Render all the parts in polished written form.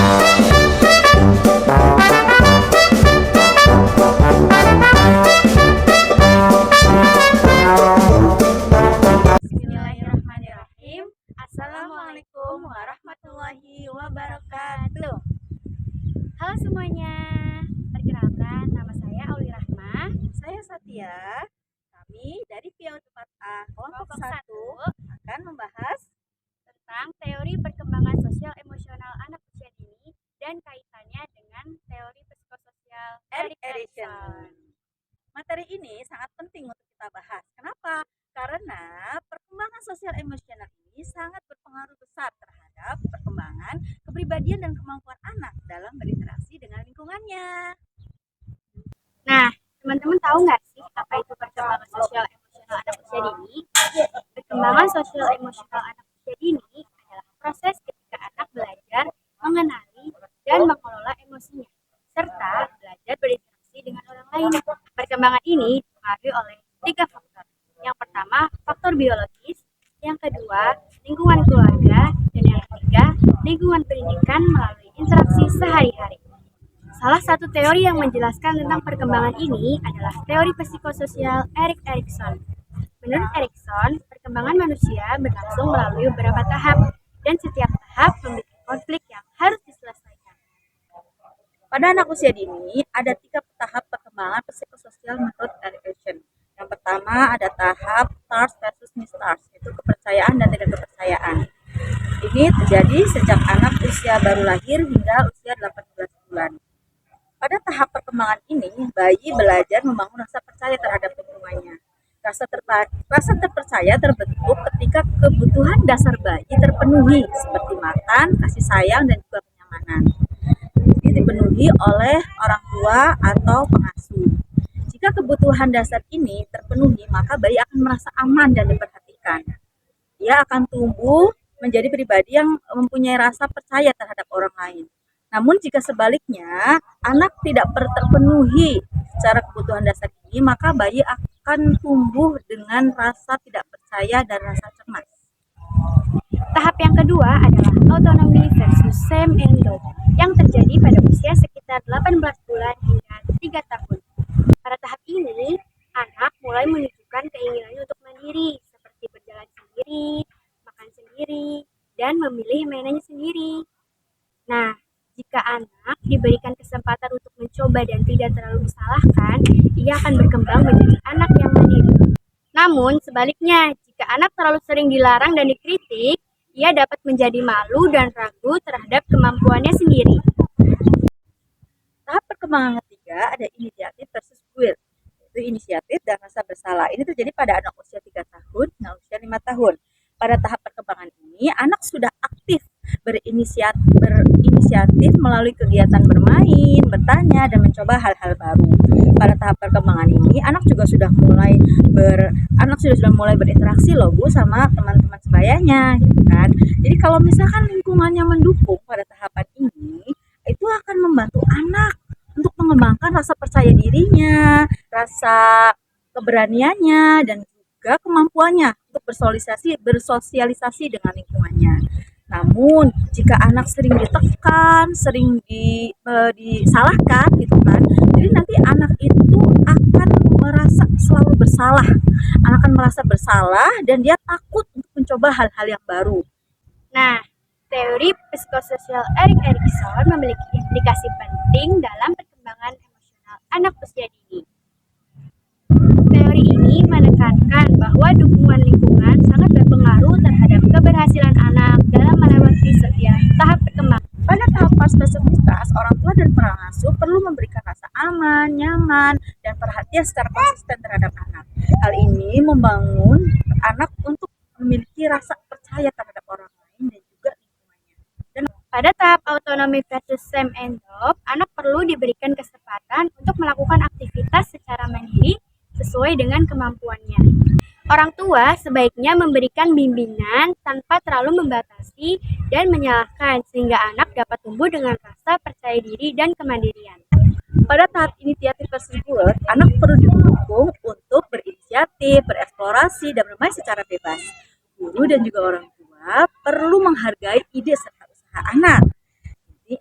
Bismillahirrahmanirrahim. Assalamualaikum warahmatullahi wabarakatuh. Halo semuanya, perkenalkan nama saya Auli Rahma. Saya Satya. Kami dari PIAU 4A kelompok 1 akan membahas Tentang teori perkembangan sosial emosional anak usia dini dan kaitannya dengan teori psikososial Erik Erikson. Materi ini sangat penting untuk kita bahas. Kenapa? Karena perkembangan sosial emosional ini sangat berpengaruh besar terhadap perkembangan kepribadian dan kemampuan anak dalam berinteraksi dengan lingkungannya. Nah, teman-teman tahu nggak sih apa itu perkembangan sosial emosional anak usia dini? Perkembangan sosial emosional anak usia dini adalah proses ketika anak belajar mengenali dan mengelola emosinya, serta belajar berinteraksi dengan orang lain. Perkembangan ini dipengaruhi oleh 3 faktor. Yang pertama, faktor biologis. Yang kedua, lingkungan keluarga. Dan yang ketiga, lingkungan pendidikan melalui interaksi sehari-hari. Salah satu teori yang menjelaskan tentang perkembangan ini adalah teori psikososial Erik Erikson. Menurut Erikson, perkembangan manusia berlangsung melalui beberapa tahap, dan setiap tahap memiliki konflik yang harus diselesaikan. Pada anak usia dini, ada 3 tahap perkembangan psikososial menurut Erik Erikson. Yang pertama ada tahap stars versus mistrust, itu kepercayaan dan tidak kepercayaan. Ini terjadi sejak anak usia baru lahir hingga usia 18 bulan. Pada tahap perkembangan ini, bayi belajar membangun rasa percaya terhadap lingkungannya. Rasa terpercaya terbentuk ketika kebutuhan dasar bayi terpenuhi, seperti makan, kasih sayang, dan juga kenyamanan. Ini dipenuhi oleh orang tua atau pengasuh. Jika kebutuhan dasar ini terpenuhi, maka bayi akan merasa aman dan diperhatikan. Ia akan tumbuh menjadi pribadi yang mempunyai rasa percaya terhadap orang lain. Namun jika sebaliknya, anak tidak terpenuhi secara kebutuhan dasar ini, maka bayi akan tumbuh dengan rasa tidak percaya dan rasa cemas. Tahap yang kedua adalah autonomy versus shame and doubt, yang terjadi pada usia sekitar 18 bulan hingga 3 tahun. Pada tahap ini, anak mulai menunjukkan keinginannya untuk mandiri, seperti berjalan sendiri, makan sendiri, dan memilih mainannya sendiri. Nah, jika anak diberikan kesempatan untuk mencoba dan tidak terlalu disalahkan, ia akan berkembang menjadi anak yang mandiri. Namun, sebaliknya, jika anak terlalu sering dilarang dan dikritik, ia dapat menjadi malu dan ragu terhadap kemampuannya sendiri. Tahap perkembangan ketiga ada inisiatif versus guilt, yaitu inisiatif dan rasa bersalah. Ini terjadi pada anak usia 3 tahun hingga usia 5 tahun. Pada tahap perkembangan ini, anak sudah aktif berinisiatif melalui kegiatan bermain, bertanya, dan mencoba hal-hal baru. Pada tahap perkembangan ini, anak sudah mulai berinteraksi loh Bu sama teman-teman sebayanya, gitu kan. Jadi kalau misalkan lingkungannya mendukung pada tahapan ini, itu akan membantu anak untuk mengembangkan rasa percaya dirinya, rasa keberaniannya, dan juga kemampuannya untuk bersosialisasi dengan lingkungannya. Namun jika anak sering ditekan, sering disalahkan, gitu kan, jadi nanti anak itu akan merasa selalu bersalah. Anak akan merasa bersalah dan dia takut untuk mencoba hal-hal yang baru. Nah, teori psikososial Erik Erikson memiliki implikasi penting dalam perkembangan emosional anak usia dini. Teori ini menekankan bahwa dukungan lingkungan sangat berpengaruh terhadap keberhasilan anak dalam melewati setiap tahap perkembangan. Pada tahap stars versus mistrust, orang tua dan pengasuh perlu memberikan rasa aman, nyaman, dan perhatian secara konsisten terhadap anak. Hal ini membangun anak untuk memiliki rasa percaya terhadap orang lain dan juga lingkungannya. Pada tahap autonomy versus shame and doubt, anak perlu diberikan kesempatan untuk melakukan aktivitas secara mandiri sesuai dengan kemampuannya. Orang tua sebaiknya memberikan bimbingan tanpa terlalu membatasi dan menyalahkan, sehingga anak dapat tumbuh dengan rasa percaya diri dan kemandirian. Pada tahap inisiatif tersebut, anak perlu didukung untuk berinisiatif, bereksplorasi, dan bermain secara bebas. Guru dan juga orang tua perlu menghargai ide serta usaha anak.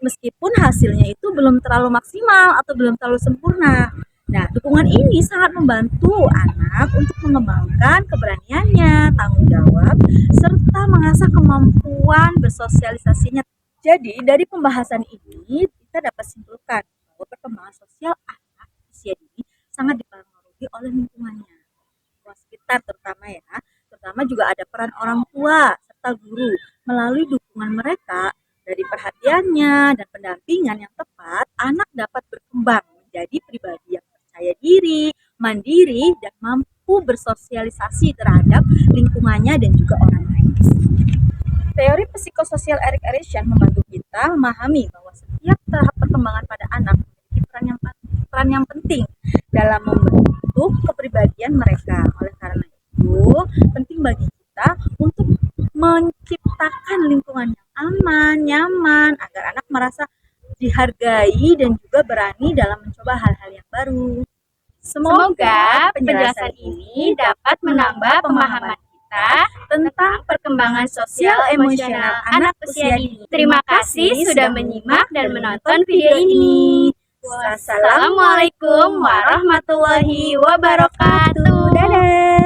meskipun hasilnya itu belum terlalu maksimal atau belum terlalu sempurna. Nah, dukungan ini sangat membantu anak untuk mengembangkan keberaniannya, tanggung jawab, serta mengasah kemampuan bersosialisasinya. Jadi, dari pembahasan ini, kita dapat simpulkan bahwa perkembangan sosial anak usia dini sangat dipengaruhi oleh lingkungannya. Lingkungan sekitar terutama juga ada peran orang tua serta guru. Melalui dukungan mereka, dari perhatiannya dan pendampingan yang tepat, anak dapat berkembang menjadi pribadi yang percaya diri, mandiri, dan mampu bersosialisasi terhadap lingkungannya dan juga orang lain. Teori psikososial Erik Erikson membantu kita memahami bahwa setiap tahap perkembangan pada anak memiliki peran yang penting dalam membentuk kepribadian mereka. Oleh karena itu, penting bagi kita untuk menciptakan lingkungan yang aman, nyaman, agar anak merasa dihargai dan juga berani dalam mencoba hal-hal yang baru. Semoga penjelasan ini dapat menambah pemahaman kita tentang perkembangan sosial emosional anak usia dini. Terima kasih sudah menyimak dan menonton video ini. Wassalamualaikum warahmatullahi wabarakatuh. Dadah.